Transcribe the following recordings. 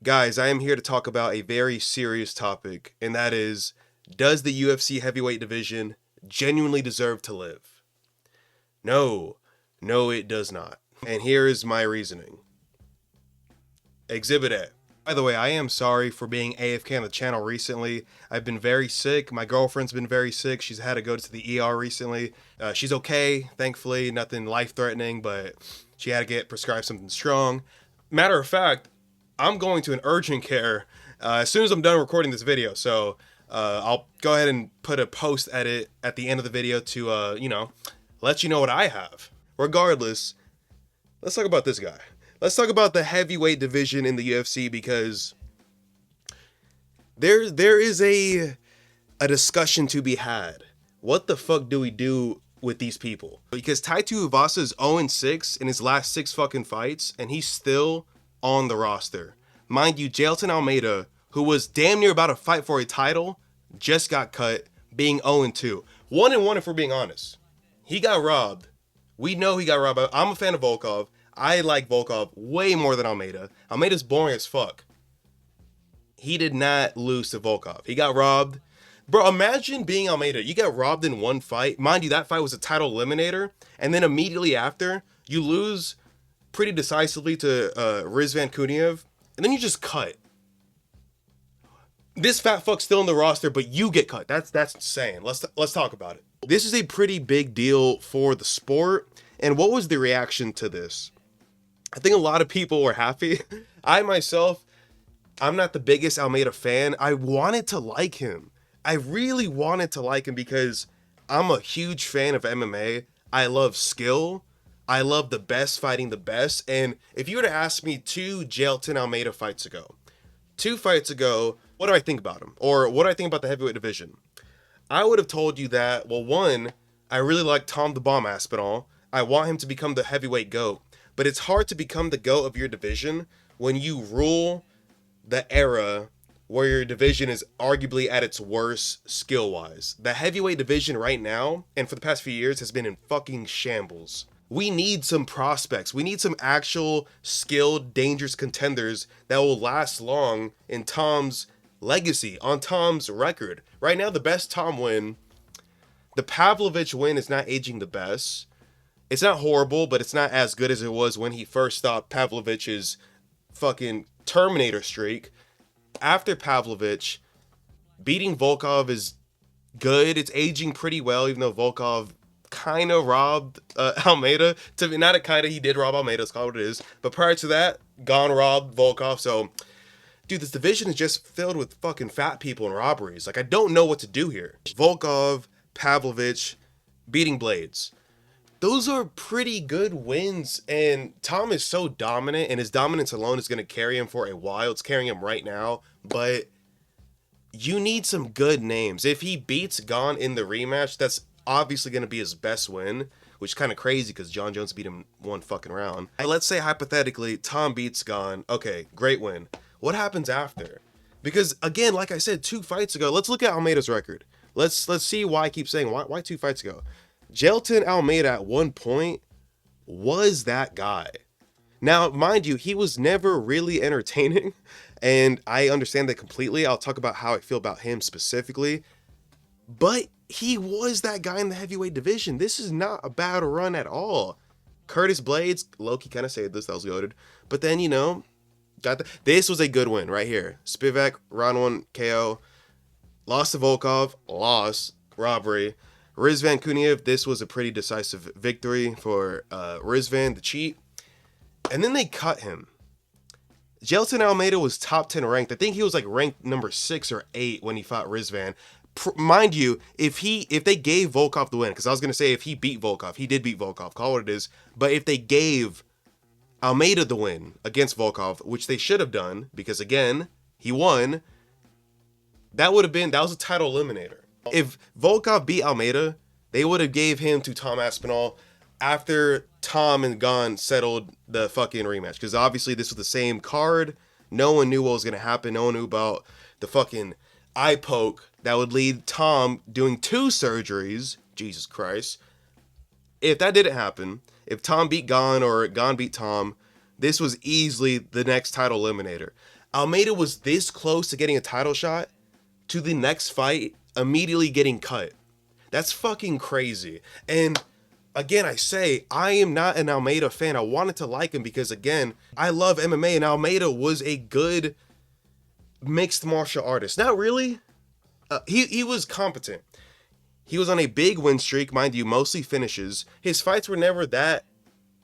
Guys, I am here to talk about a very serious topic, and that is, does the UFC heavyweight division genuinely deserve to live? No, no, it does not. And here is my reasoning. Exhibit A. By the way, I am sorry for being AFK on the channel recently. I've been very sick. My girlfriend's been very sick. She's had to go to the ER recently. She's okay, thankfully, nothing life-threatening, but she had to get prescribed something strong. Matter of fact, I'm going to an urgent care as soon as I'm done recording this video. So I'll go ahead and put a post edit at the end of the video to, let you know what I have. Regardless, let's talk about this guy. Let's talk about the heavyweight division in the UFC, because there is a discussion to be had. What the fuck do we do with these people? Because Taito Uvasa is 0-6 in his last 6 fucking fights, and he's still on the roster. Mind you, Jailton Almeida, who was damn near about to fight for a title, just got cut, being 0-2. 1-1 if we're being honest. He got robbed. We know he got robbed. I'm a fan of Volkov. I like Volkov way more than Almeida. Almeida's boring as fuck. He did not lose to Volkov. He got robbed. Bro, imagine being Almeida. You got robbed in one fight. Mind you, that fight was a title eliminator. And then immediately after, you lose pretty decisively to Rizvan Kuniev. And then you just cut. This fat fuck's still in the roster, but you get cut. That's insane. Let's talk about it. This is a pretty big deal for the sport. And what was the reaction to this? I think a lot of people were happy. I myself, I'm not the biggest Almeida fan. I wanted to like him. I really wanted to like him because I'm a huge fan of MMA. I love skill. I love the best fighting the best. And if you were to ask me 2 Jailton Almeida fights ago, what do I think about him? Or what do I think about the heavyweight division? I would have told you that, well, one, I really like Tom the Bomb Aspinall. I want him to become the heavyweight GOAT. But it's hard to become the GOAT of your division when you rule the era where your division is arguably at its worst skill-wise. The heavyweight division right now, and for the past few years, has been in fucking shambles. We need some prospects. We need some actual skilled, dangerous contenders that will last long in Tom's legacy, on Tom's record. Right now, the best Tom win, the Pavlovich win, is not aging the best. It's not horrible, but it's not as good as it was when he first stopped Pavlovich's fucking Terminator streak. After Pavlovich, beating Volkov is good. It's aging pretty well, even though Volkov kind of robbed Almeida. He did rob Almeida, it's called what it is. But prior to that, robbed Volkov. So, dude, this division is just filled with fucking fat people and robberies. Like, I don't know what to do here. Volkov, Pavlovich, beating Blades. Those are pretty good wins, and Tom is so dominant, and his dominance alone is going to carry him for a while. It's carrying him right now, but you need some good names. If he beats Gon in the rematch, that's obviously going to be his best win, which is kind of crazy because John Jones beat him one fucking round. Let's say, hypothetically, Tom beats Gon. Okay, great win. What happens after? Because, again, like I said, 2 fights ago, let's look at Almeida's record. Let's see why I keep saying, why 2 fights ago? Jailton Almeida at one point was that guy. Now, mind you, he was never really entertaining, and I understand that completely. I'll talk about how I feel about him specifically, but he was that guy in the heavyweight division. This is not a bad run at all. Curtis Blades, Loki kind of saved this, that was goated, but then, this was a good win right here. Spivak, round 1 KO, lost to Volkov, lost, robbery. Rizvan Kuniev, this was a pretty decisive victory for Rizvan, the cheat. And then they cut him. Jailton Almeida was top 10 ranked. I think he was like ranked number 6 or 8 when he fought Rizvan. Mind you, if they gave Volkov the win, because I was going to say if he beat Volkov, he did beat Volkov, call it what it is. But if they gave Almeida the win against Volkov, which they should have done, because again, he won, that was a title eliminator. If Volkov beat Almeida, they would have gave him to Tom Aspinall after Tom and Gon settled the fucking rematch. Because obviously this was the same card. No one knew what was going to happen. No one knew about the fucking eye poke that would lead Tom doing 2 surgeries. Jesus Christ. If that didn't happen, if Tom beat Gon or Gon beat Tom, this was easily the next title eliminator. Almeida was this close to getting a title shot to the next fight immediately getting cut. That's fucking crazy. And again, I say, I am not an Almeida fan. I wanted to like him because, again, I love MMA, and Almeida was a good mixed martial artist. Not really. He was competent. He was on a big win streak, mind you, mostly finishes. His fights were never that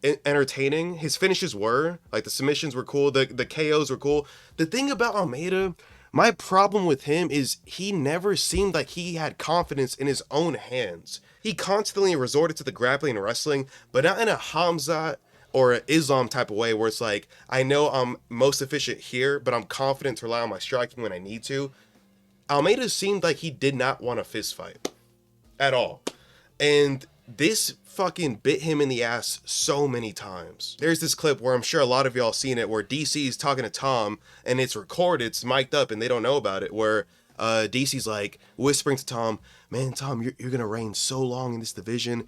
entertaining. His finishes were. Like, the submissions were cool. The KOs were cool. The thing about Almeida, my problem with him is he never seemed like he had confidence in his own hands. He constantly resorted to the grappling and wrestling, but not in a Hamzat or an Islam type of way where it's like, I know I'm most efficient here, but I'm confident to rely on my striking when I need to. Almeida seemed like he did not want a fist fight at all. And this fucking bit him in the ass so many times. There's this clip where I'm sure a lot of y'all seen it where DC's talking to Tom and it's recorded, it's mic'd up and they don't know about it, where DC's like whispering to Tom, man, Tom, you're gonna reign so long in this division.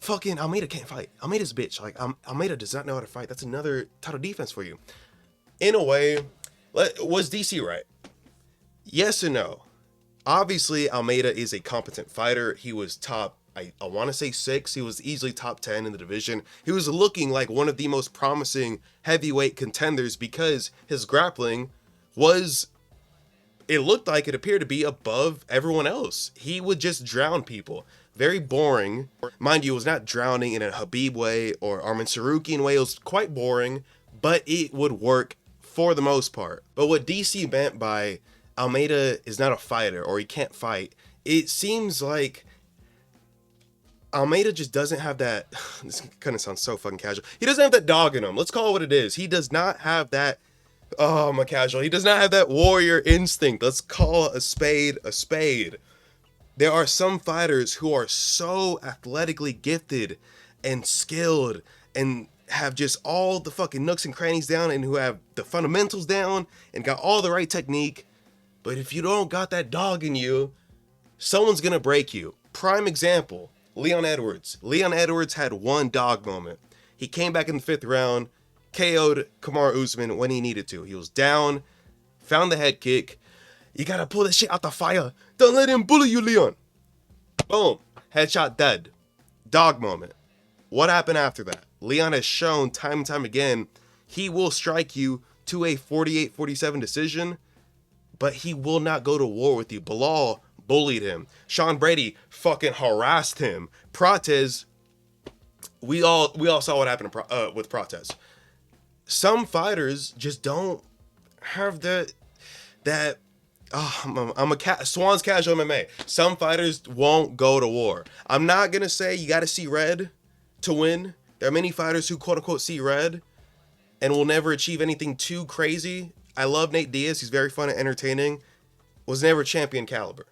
Fucking Almeida can't fight. Almeida's a bitch. Like, Almeida does not know how to fight. That's another title defense for you. In a way, was DC right? Yes and no. Obviously, Almeida is a competent fighter. He was top, I want to say 6. He was easily top 10 in the division. He was looking like one of the most promising heavyweight contenders because his grappling was, it looked like it appeared to be above everyone else. He would just drown people. Very boring. Mind you, it was not drowning in a Habib way or Arman Sarukian way. It was quite boring, but it would work for the most part. But what DC meant by Almeida is not a fighter or he can't fight, it seems like Almeida just doesn't have that, this kind of sounds so fucking casual. He doesn't have that dog in him. Let's call it what it is. He does not have that, oh, I'm a casual. He does not have that warrior instinct. Let's call a spade a spade. There are some fighters who are so athletically gifted and skilled and have just all the fucking nooks and crannies down and who have the fundamentals down and got all the right technique. But if you don't got that dog in you, someone's gonna break you. Prime example, Leon Edwards. Leon Edwards had one dog moment. He came back in the 5th round, KO'd Kamaru Usman when he needed to. He was down, found the head kick. You gotta pull that shit out the fire. Don't let him bully you, Leon. Boom. Headshot dead. Dog moment. What happened after that? Leon has shown time and time again he will strike you to a 48-47 decision, but he will not go to war with you. Bilal bullied him. Sean Brady fucking harassed him. Prates, we all saw what happened with Prates. Some fighters just don't have that I'm a Swan's casual MMA. Some fighters won't go to war. I'm not gonna say you gotta see red to win. There are many fighters who quote unquote see red and will never achieve anything too crazy. I love Nate Diaz. He's very fun and entertaining. Was never champion caliber.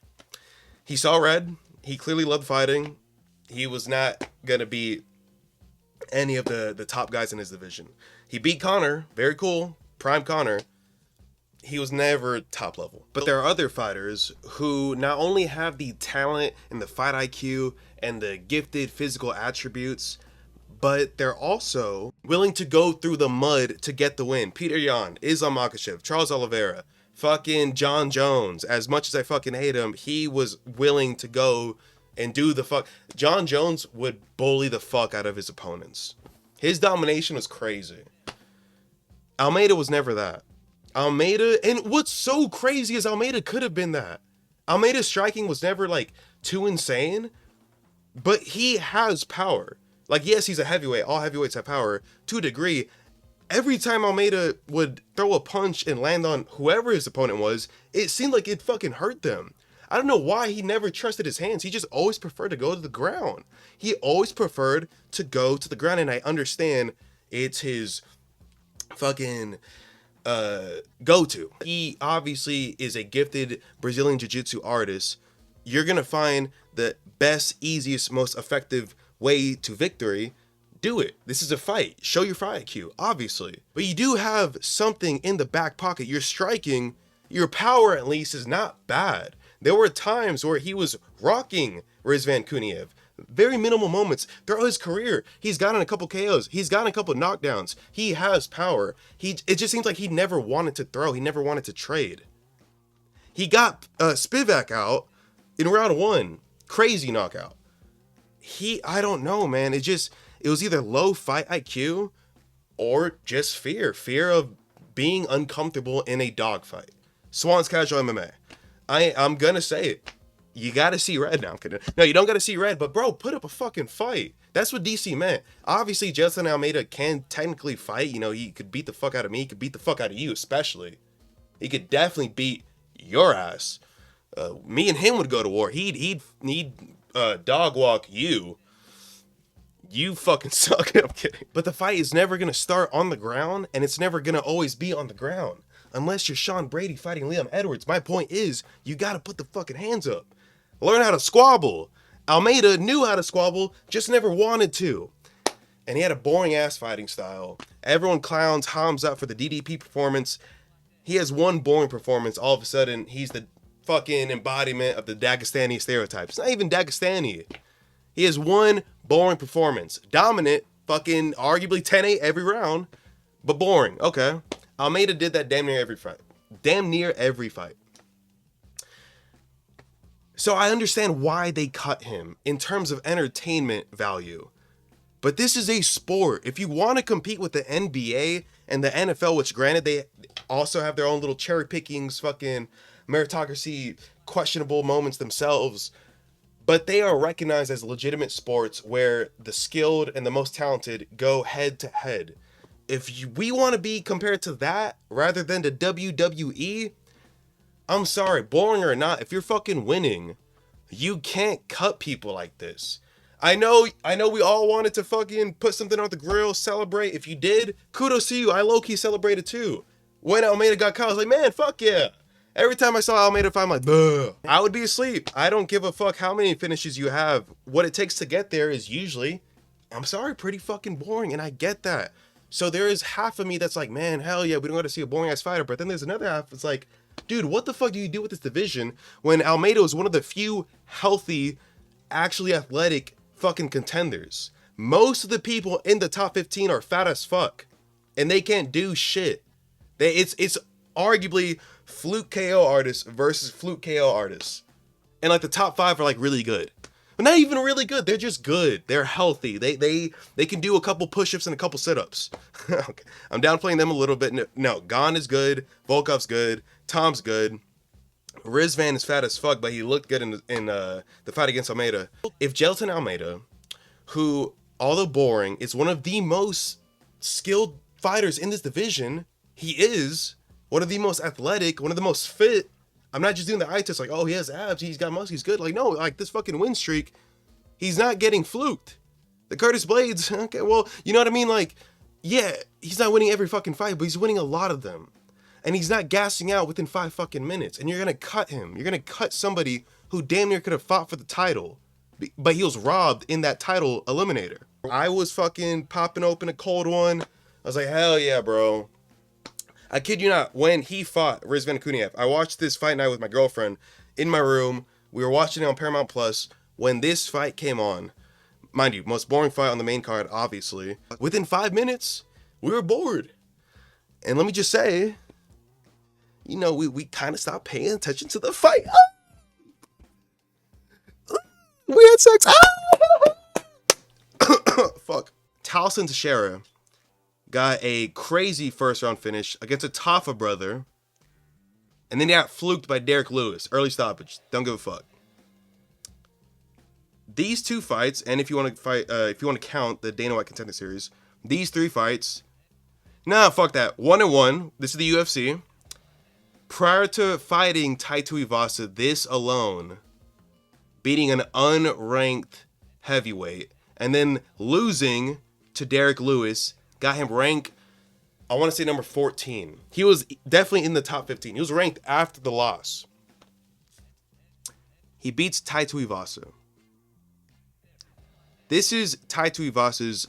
He saw red. He clearly loved fighting. He was not gonna beat any of the top guys in his division. He beat Conor. Very cool. Prime Conor. He was never top level. But there are other fighters who not only have the talent and the fight IQ and the gifted physical attributes, but they're also willing to go through the mud to get the win. Peter Yan, Islam Makhachev, Charles Oliveira, fucking John Jones. As much as I fucking hate him, he was willing to go and do the fuck. John Jones would bully the fuck out of his opponents. His domination was crazy. Almeida was never that. Almeida, and what's so crazy is Almeida could have been that. Almeida's striking was never like too insane, but he has power. Like, yes, he's a heavyweight. All heavyweights have power to a degree. Every time Almeida would throw a punch and land on whoever his opponent was, it seemed like it fucking hurt them. I don't know why he never trusted his hands. He just always preferred to go to the ground. He always preferred to go to the ground, and I understand it's his fucking go-to. He obviously is a gifted Brazilian jiu-jitsu artist. You're gonna find the best, easiest, most effective way to victory. Do it. This is a fight. Show your fight IQ, obviously. But you do have something in the back pocket. You're striking, your power at least is not bad. There were times where he was rocking Rizvan Kuniev. Very minimal moments throughout his career. He's gotten a couple KOs. He's gotten a couple knockdowns. He has power. It just seems like he never wanted to throw. He never wanted to trade. He got Spivak out in round 1. Crazy knockout. I don't know, man. It was either low fight IQ or just fear of being uncomfortable in a dogfight. Swan's Casual MMA. I'm gonna say it. You gotta see red. Now I'm kidding. No, you don't gotta see red, but bro, put up a fucking fight. That's what DC meant. Obviously, Justin Almeida can technically fight. You know, he could beat the fuck out of me. He could beat the fuck out of you, especially. He could definitely beat your ass. Me and him would go to war. He'd dog walk you. You fucking suck. I'm kidding. But the fight is never gonna start on the ground, and it's never gonna always be on the ground. Unless you're Sean Brady fighting Liam Edwards. My point is, you gotta put the fucking hands up. Learn how to squabble. Almeida knew how to squabble, just never wanted to. And he had a boring ass fighting style. Everyone clowns Hamza for the DDP performance. He has one boring performance. All of a sudden, he's the fucking embodiment of the Dagestani stereotype. It's not even Dagestani. He has one boring performance. Dominant, fucking arguably 10-8 every round, but boring. Okay. Almeida did that damn near every fight. Damn near every fight. So I understand why they cut him in terms of entertainment value. But this is a sport. If you want to compete with the NBA and the NFL, which granted they also have their own little cherry pickings, fucking meritocracy, questionable moments themselves, but they are recognized as legitimate sports where the skilled and the most talented go head to head. If we want to be compared to that rather than to WWE, I'm sorry, boring or not, if you're fucking winning, you can't cut people like this. I know we all wanted to fucking put something on the grill, celebrate. If you did, kudos to you. I low-key celebrated too. When Almeida got caught, I was like, man, fuck yeah. Every time I saw Almeida fight, I'm like, buh. I would be asleep. I don't give a fuck how many finishes you have. What it takes to get there is usually, I'm sorry, pretty fucking boring, and I get that. So there is half of me that's like, man, hell yeah, we don't got to see a boring-ass fighter. But then there's another half that's like, dude, what the fuck do you do with this division when Almeida is one of the few healthy, actually athletic fucking contenders? Most of the people in the top 15 are fat as fuck, and they can't do shit. It's arguably fluke KO artists versus fluke KO artists, and like the top 5 are like really good, but not even really good. They're just good. They're healthy. They can do a couple push-ups and a couple sit-ups. Okay. I'm downplaying them a little bit. No, Gon is good. Volkov's good. Tom's good. Rizvan is fat as fuck, but he looked good in the fight against Almeida. If Gelton Almeida, who, although boring, is one of the most skilled fighters in this division, he is one of the most athletic, one of the most fit. I'm not just doing the eye test like, oh, he has abs, he's got muscles, he's good. Like, no, like this fucking win streak, he's not getting fluked. The Curtis Blades, okay, well, you know what I mean? Like, yeah, he's not winning every fucking fight, but he's winning a lot of them. And he's not gassing out within 5 fucking minutes. And you're gonna cut him. You're gonna cut somebody who damn near could have fought for the title, but he was robbed in that title eliminator. I was fucking popping open a cold one. I was like, hell yeah, bro. I kid you not, when he fought Rizvan Kuniev, I watched this fight night with my girlfriend in my room. We were watching it on Paramount Plus. When this fight came on, mind you, most boring fight on the main card, obviously. Within 5 minutes, we were bored. And let me just say, you know, we kind of stopped paying attention to the fight. We had sex. Fuck. Talson Teixeira got a crazy first round finish against a Tafa brother, and then he got fluked by Derek Lewis. Early stoppage. Don't give a fuck. These 2 fights, and if you want to count the Dana White Contender Series, these 3 fights. Nah, fuck that. 1-1. This is the UFC. Prior to fighting Taito Ivasa, this alone, beating an unranked heavyweight, and then losing to Derek Lewis, got him ranked, I want to say number 14. He was definitely in the top 15. He was ranked after the loss. He beats Taito Ivasa. This is Taito Ivasa's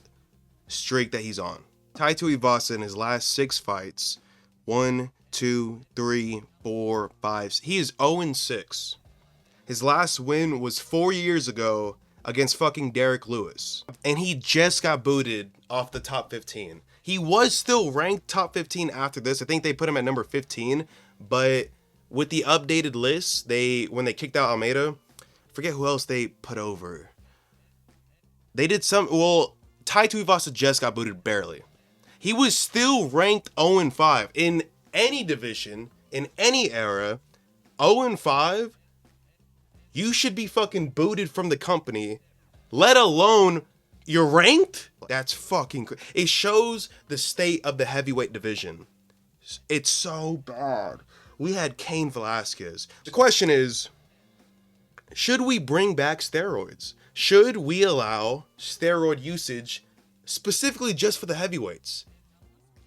streak that he's on. Taito Ivasa in his last 6 fights, 1, 2, 3, 4, 5. He is 0-6. His last win was 4 years ago against fucking Derek Lewis. And he just got booted off the top 15. He was still ranked top 15 after this. I think they put him at number 15, but with the updated list, when they kicked out Almeida, I forget who else they put over. They did Tai Tuivasa just got booted barely. He was still ranked 0-5 in any division, in any era. 0-5, you should be fucking booted from the company, let alone you're ranked? That's fucking crazy. It shows the state of the heavyweight division. It's so bad. We had Cain Velasquez. The question is, should we bring back steroids? Should we allow steroid usage specifically just for the heavyweights?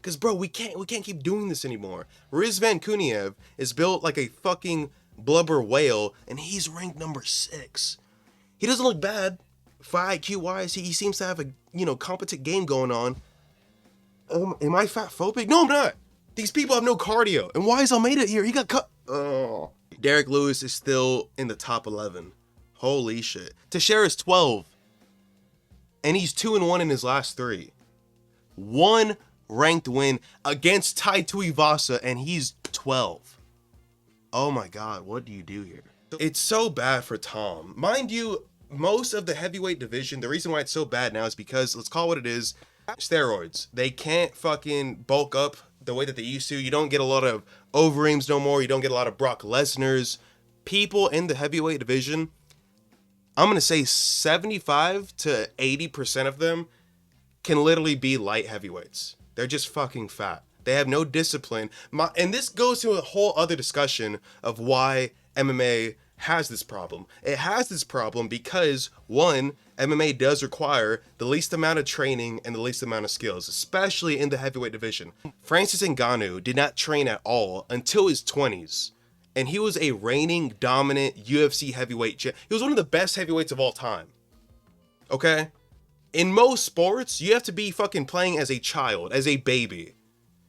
Because, bro, we can't keep doing this anymore. Rizvan Kuniev is built like a fucking blubber whale, and he's ranked number 6. He doesn't look bad. Fight IQ wise, he seems to have a competent game going on. Am I fat phobic? No, I'm not. These people have no cardio. And why is Almeida here? He got cut. Oh. Derek Lewis is still in the top 11. Holy shit. Teixeira's 12. And he's 2-1 in his last 3. 1 ranked win against Tai Tuivasa, and he's 12. Oh my god, what do you do here? It's so bad for Tom. Mind you, most of the heavyweight division, the reason why it's so bad now is because, let's call it what it is, steroids. They can't fucking bulk up the way that they used to. You don't get a lot of Overeems no more. You don't get a lot of Brock Lesnar's. People in the heavyweight division, I'm going to say 75 to 80% of them can literally be light heavyweights. They're just fucking fat. They have no discipline. And this goes to a whole other discussion of why MMA has this problem. It has this problem because, one, MMA does require the least amount of training and the least amount of skills, especially in the heavyweight division. Francis Ngannou did not train at all until his 20s. And he was a reigning, dominant UFC heavyweight champ. He was one of the best heavyweights of all time. Okay? In most sports, you have to be fucking playing as a child, as a baby.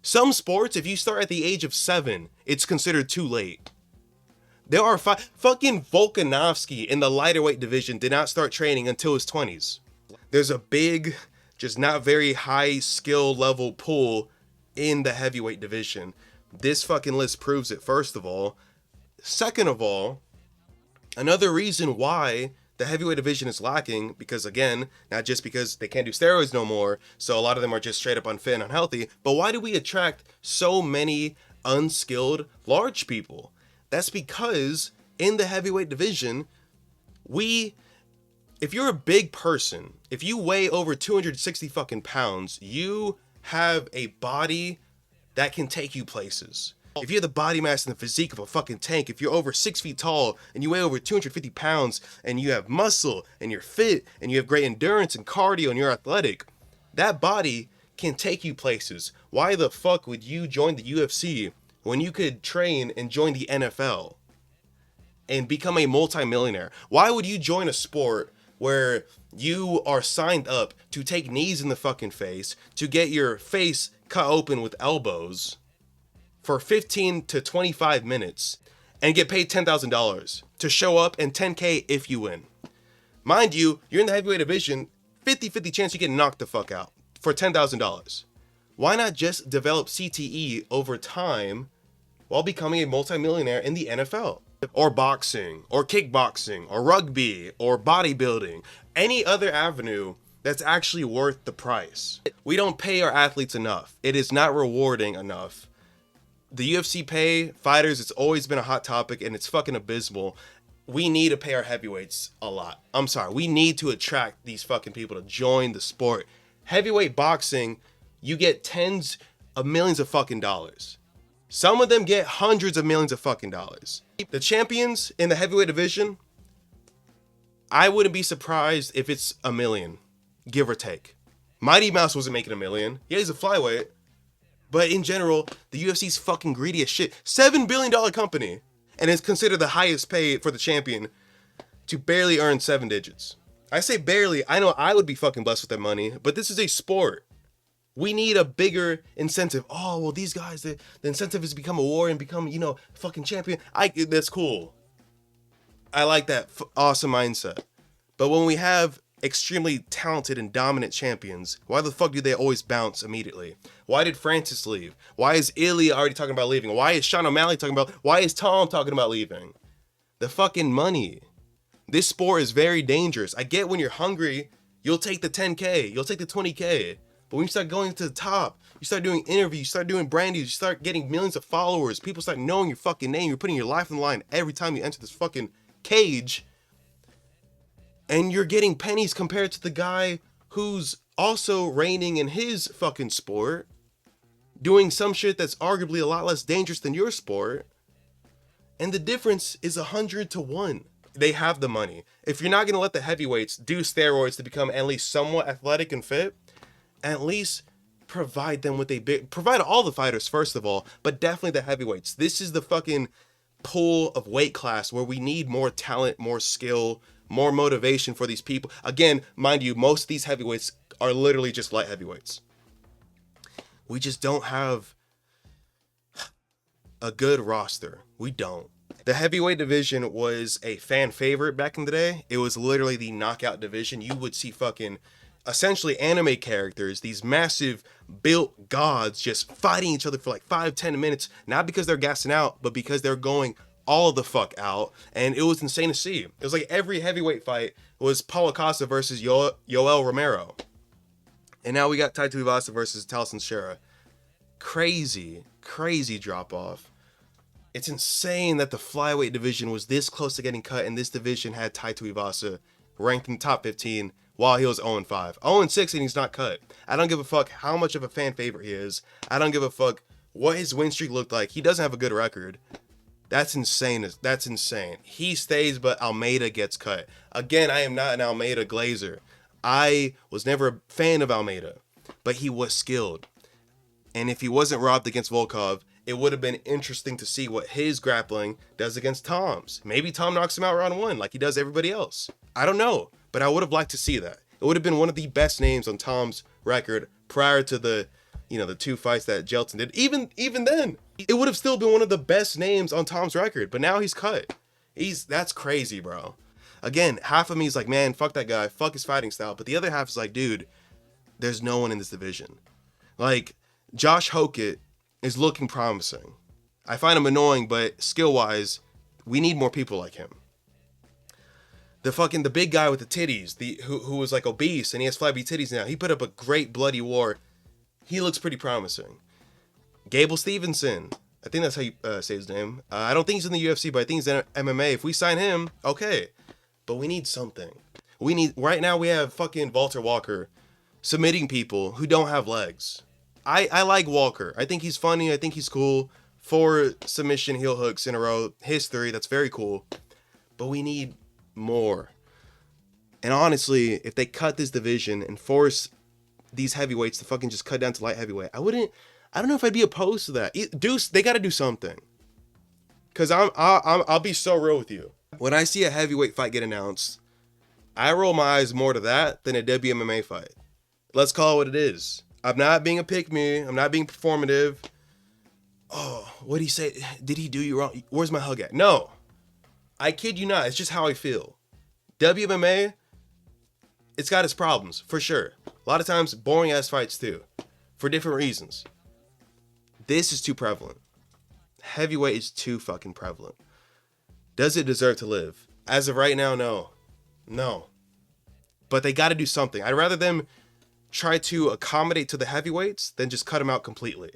Some sports, if you start at the age of 7, it's considered too late. There are fucking Volkanovski in the lighter weight division did not start training until his 20s. There's a big, just not very high skill level pool in the heavyweight division. This fucking list proves it, first of all. Second of all, another reason why the heavyweight division is lacking, because again, not just because they can't do steroids no more, so a lot of them are just straight up unfit and unhealthy, but why do we attract so many unskilled large people? That's because in the heavyweight division, if you're a big person, if you weigh over 260 fucking pounds, you have a body that can take you places. If you have the body mass and the physique of a fucking tank, if you're over 6 feet tall and you weigh over 250 pounds and you have muscle and you're fit and you have great endurance and cardio and you're athletic, that body can take you places. Why the fuck would you join the UFC when you could train and join the NFL and become a multimillionaire? Why would you join a sport where you are signed up to take knees in the fucking face, to get your face cut open with elbows for 15 to 25 minutes and get paid $10,000 to show up, and $10K if you win? Mind you, you're in the heavyweight division, 50-50 chance you get knocked the fuck out for $10,000. Why not just develop CTE over time while becoming a multimillionaire in the NFL? Or boxing, or kickboxing, or rugby, or bodybuilding, any other avenue that's actually worth the price. We don't pay our athletes enough. It is not rewarding enough. The UFC pay fighters, it's always been a hot topic and it's fucking abysmal. We need to pay our heavyweights a lot. I'm sorry, we need to attract these fucking people to join the sport. Heavyweight boxing, you get tens of millions of fucking dollars. Some of them get hundreds of millions of fucking dollars. The champions in the heavyweight division, I wouldn't be surprised if it's $1 million, give or take. Mighty Mouse wasn't making $1 million. Yeah, he's a flyweight. But in general, the UFC's fucking greedy as shit. $7 billion company. And it's considered the highest pay for the champion to barely earn 7 digits. I say barely. I know I would be fucking blessed with that money. But this is a sport. We need a bigger incentive. Oh, well, these guys, the incentive is to become a warrior and become, fucking champion. That's cool. I like that awesome mindset. But when we have extremely talented and dominant champions, why the fuck do they always bounce immediately? Why did Francis leave? Why is Ilya already talking about leaving? Why is Sean O'Malley talking about, why is Tom talking about leaving? The fucking money. This sport is very dangerous. I get when you're hungry, you'll take the 10K, you'll take the 20K. But when you start going to the top, you start doing interviews, you start doing brand deals, you start getting millions of followers, people start knowing your fucking name, you're putting your life on the line every time you enter this fucking cage, and you're getting pennies compared to the guy who's also reigning in his fucking sport, doing some shit that's arguably a lot less dangerous than your sport, and the difference is 100 to 1. They have the money. If you're not going to let the heavyweights do steroids to become at least somewhat athletic and fit, at least provide them with provide all the fighters first of all, but definitely the heavyweights. This is the fucking pool of weight class where we need more talent, more skill, more motivation for these people. Again, mind you, most of these heavyweights are literally just light heavyweights. We just don't have a good roster. We don't. The heavyweight division was a fan favorite back in the day. It was literally the knockout division. You would see fucking essentially anime characters, these massive built gods just fighting each other for like 5-10 minutes, not because they're gassing out, but because they're going all the fuck out. And it was insane to see. It was like every heavyweight fight was Paulo Costa versus Yoel Romero. And now we got Taito Iwasa versus Talson Shera. Crazy drop off. It's insane that the flyweight division was this close to getting cut, and this division had Taito Iwasa ranked in the top 15 while he was 0-5. 0-6 and he's not cut. I don't give a fuck how much of a fan favorite he is. I don't give a fuck what his win streak looked like. He doesn't have a good record. That's insane. That's insane. He stays, but Almeida gets cut. Again, I am not an Almeida glazer. I was never a fan of Almeida, but he was skilled. And if he wasn't robbed against Volkov, it would have been interesting to see what his grappling does against Tom's. Maybe Tom knocks him out round 1 like he does everybody else. I don't know, but I would have liked to see that. It would have been one of the best names on Tom's record prior to the 2 fights that Jelton did. Even then, it would have still been one of the best names on Tom's record, but now he's cut. That's crazy, bro. Again, half of me is like, man, fuck that guy, fuck his fighting style, but the other half is like, dude, there's no one in this division. Like, Josh Hokett is looking promising. I find him annoying, but skill-wise, we need more people like him. The big guy with the titties, who was like obese and he has flabby titties now, he put up a great bloody war. He looks pretty promising. Gable Stevenson, I think that's how you say his name. I don't think he's in the UFC, but I think he's in MMA. If we sign him, okay. But we need something. Right now we have fucking Walter Walker submitting people who don't have legs. I like Walker. I think he's funny. I think he's cool. 4 submission heel hooks in a row. History. That's very cool. But we need more. And honestly, if they cut this division and force these heavyweights to fucking just cut down to light heavyweight, I don't know if I'd be opposed to that. They got to do something. Cause I'll be so real with you. When I see a heavyweight fight get announced, I roll my eyes more to that than a WMMA fight. Let's call it what it is. I'm not being a pick-me. I'm not being performative. Oh, what'd he say? Did he do you wrong? Where's my hug at? No. I kid you not. It's just how I feel. WMMA, it's got its problems, for sure. A lot of times, boring-ass fights, too. For different reasons. This is too prevalent. Heavyweight is too fucking prevalent. Does it deserve to live? As of right now, no. No. But they got to do something. I'd rather them try to accommodate to the heavyweights than just cut them out completely.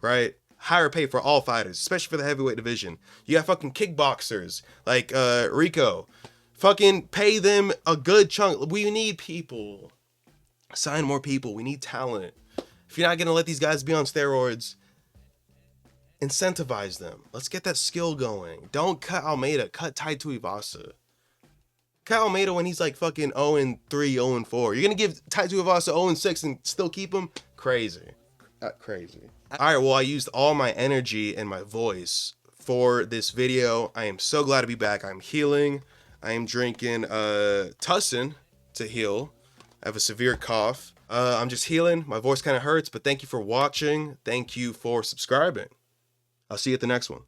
Right? Higher pay for all fighters, especially for the heavyweight division. You got fucking kickboxers like Rico. Fucking pay them a good chunk. We need people. Sign more people. We need talent. If you're not going to let these guys be on steroids, incentivize them. Let's get that skill going. Don't cut Almeida. Cut Taito Iwasa. Cut Almeida when he's like fucking 0-3, 0-4. You're going to give Taito Iwasa 0-6 and still keep him? Crazy. Crazy. Alright, well, I used all my energy and my voice for this video. I am so glad to be back. I'm healing. I am drinking Tussin to heal. I have a severe cough. I'm just healing. My voice kind of hurts, but thank you for watching. Thank you for subscribing. I'll see you at the next one.